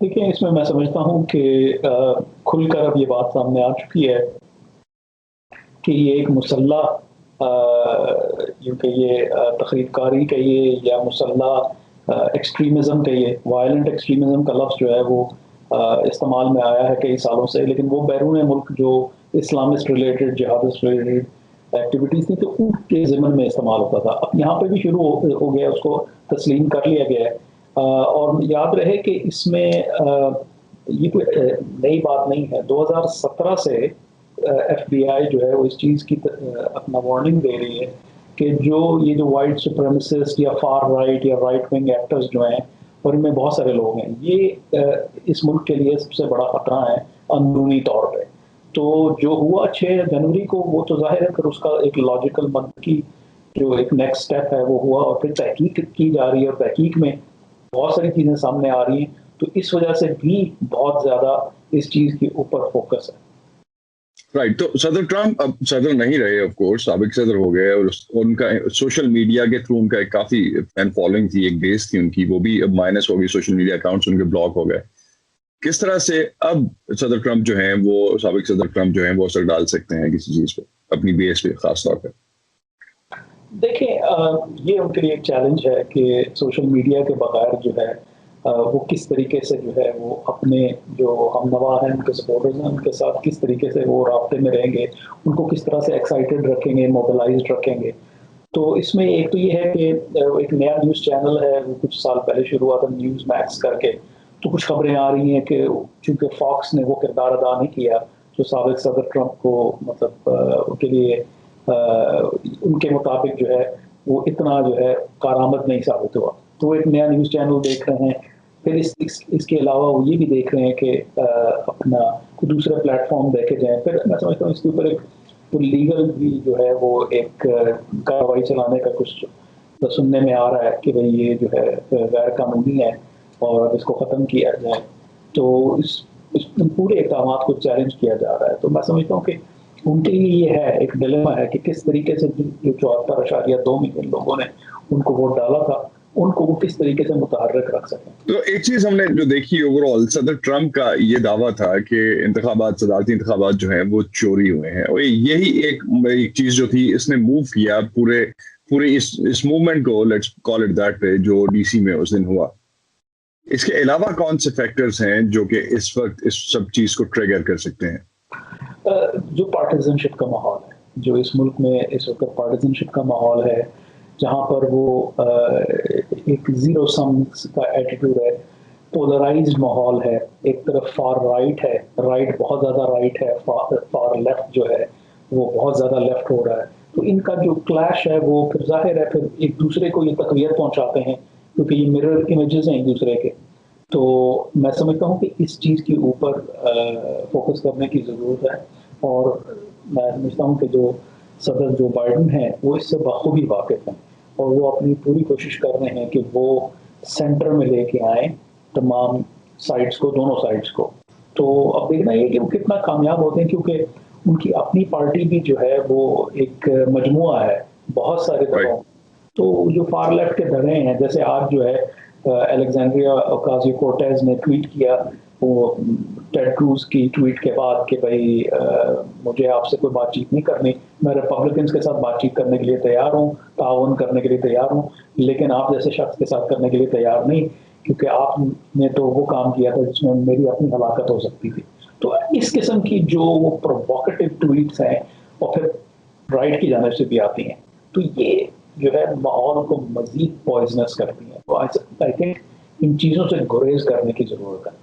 देखिए, इसमें मैं समझता हूँ कि खुलकर अब ये बात सामने आ चुकी है कि ये एक मुसल्लह यूँ कहिए तखरीबकारी कहिए या मुसल्लह एक्सट्रीमिज़्म कहिए, वायलेंट एक्सट्रीमिज़्म का लफ्ज़ जो है वो इस्तेमाल में आया है कई सालों से, लेकिन वो बैरून मुल्क जो Islamist related, jihadist related activities थी, तो उनके ज़िमन में इस्तेमाल होता था। अब यहाँ पे भी शुरू हो गया, उसको तस्लीम कर लिया गया है। और याद रहे कि इसमें ये कोई नई बात नहीं है। 2017 से एफबीआई जो है वो इस चीज़ की अपना वार्निंग दे रही है कि ये जो वाइट सुप्रीमसिस्ट या फार राइट या राइट विंग एक्टर्स जो हैं, और इनमें बहुत सारे लोग हैं, ये इस मुल्क के लिए सबसे बड़ा खतरा है अंदरूनी तौर पे। तो जो हुआ 6 जनवरी को, वो तो जाहिर है फिर उसका एक लॉजिकल मंतकी जो एक नेक्स्ट स्टेप है वो हुआ, और फिर तहकीक की जा रही है, और तहकीक में बहुत सारी चीज़ें सामने आ रही हैं। तो इस वजह से भी बहुत ज़्यादा इस चीज़ के ऊपर फोकस है। राइट, तो सदर ट्रम्प अब सदर नहीं रहे, ऑफ कोर्स साबिक सदर हो गए, और उनका सोशल मीडिया के थ्रू उनका एक काफी फैन फॉलोइंग थी, एक बेस थी उनकी, वो भी अब माइनस हो गई, सोशल मीडिया अकाउंट्स उनके ब्लॉक हो गए। किस तरह से अब सदर ट्रम्प जो हैं वो साबिक सदर ट्रम्प जो हैं वो असर डाल सकते हैं किसी चीज पे, अपनी बेस पे खास तौर पे? देखिए, ये उनके लिए एक चैलेंज है कि सोशल मीडिया के बगैर जो है वो किस तरीके से जो है वो अपने जो हमनवा हैं, उनके सपोर्टर्स हैं, उनके साथ किस तरीके से वो राब्ते में रहेंगे, उनको किस तरह से एक्साइटेड रखेंगे, मोबिलाइज्ड रखेंगे। तो इसमें एक तो ये है कि एक नया न्यूज़ चैनल है, वो कुछ साल पहले शुरू हुआ था, न्यूज़ मैक्स करके। तो कुछ खबरें आ रही हैं कि चूँकि फॉक्स ने वो किरदार अदा नहीं किया जो साबिक सदर ट्रंप को, मतलब उनके लिए उनके मुताबिक जो है वो इतना जो है कारआमद नहीं साबित हुआ। तो वो एक नया न्यूज़ चैनल देख रहे हैं। फिर इसके अलावा वो ये भी देख रहे हैं कि अपना कोई दूसरे प्लेटफॉर्म देखे जाएँ। फिर मैं समझता हूँ इसके ऊपर एक तो लीगल भी जो है वो एक कार्रवाई चलाने का कुछ तो सुनने में आ रहा है कि भाई ये जो है गैर कानूनी है और अब इसको ख़त्म किया जाए। तो इस पूरे इक़दाम को चैलेंज किया जा रहा है। तो मैं समझता हूँ कि उनके लिए ये है, एक डिलेमा है कि किस तरीके से जो 74.2 मिलियन लोगों ने उनको वोट डाला था, उनको वो किस तरीके से मुतहर्रिक रख सकें। तो एक चीज हमने जो देखी ओवरऑल, सदर ट्रम्प का ये दावा था कि सदारती इंतखाबात जो हैं वो चोरी हुए हैं, और यही एक चीज जो थी, इसने मूव किया पूरे पूरे इस मूवमेंट को, लेट्स कॉल इट दैट पे, जो डीसी में उस दिन हुआ। इसके अलावा कौन से फैक्टर्स हैं जो कि इस वक्त इस सब चीज को ट्रिगर कर सकते हैं? जो पार्टिजनशिप का माहौल है, जो इस मुल्क में इस वक्त पार्टिजनशिप का माहौल है, जहाँ पर वो एक ज़ीरो सम का एटीट्यूड है, पोलराइज्ड माहौल है। एक तरफ फार राइट है, राइट बहुत ज़्यादा राइट है, फार लेफ्ट जो है वो बहुत ज़्यादा लेफ्ट हो रहा है। तो इनका जो क्लैश है वो फिर जाहिर है फिर एक दूसरे को ये तकवीत पहुँचाते हैं, क्योंकि ये मिरर इमेजेस हैं एक दूसरे के। तो मैं समझता हूँ कि इस चीज़ के ऊपर फोकस करने की ज़रूरत है, और मैं समझता हूँ कि जो सदर जो बाइडन हैं वो इससे बखूबी वाकिफ़ हैं, और वो अपनी पूरी कोशिश कर रहे हैं कि वो सेंटर में लेके आए तमाम साइड्स को, दोनों साइड्स को। तो अब देखना ये कि वो कितना कामयाब होते हैं, क्योंकि उनकी अपनी पार्टी भी जो है वो एक मजमुआ है बहुत सारे दलों। तो जो फार लेफ्ट के धड़े हैं, जैसे आज जो है अलेक्जेंड्रिया ओकासियो कोर्टेज ने ट्वीट किया, वो टेड क्रूज की ट्वीट के बाद कि भाई मुझे आपसे कोई बातचीत नहीं करनी, मैं रिपब्लिकन्स के साथ बातचीत करने के लिए तैयार हूँ, ताउन करने के लिए तैयार हूँ, लेकिन आप जैसे शख्स के साथ करने के लिए तैयार नहीं, क्योंकि आपने तो वो काम किया था जिसमें मेरी अपनी हलाकत हो सकती थी। तो इस किस्म की जो वो प्रोवोकेटिव ट्वीट्स हैं, और फिर राइट की जानिब से भी आती हैं, तो ये जो है माहौल को मजीद पॉइजनस करती हैं। तो आई थिंक इन चीज़ों से गुरेज करने की ज़रूरत है।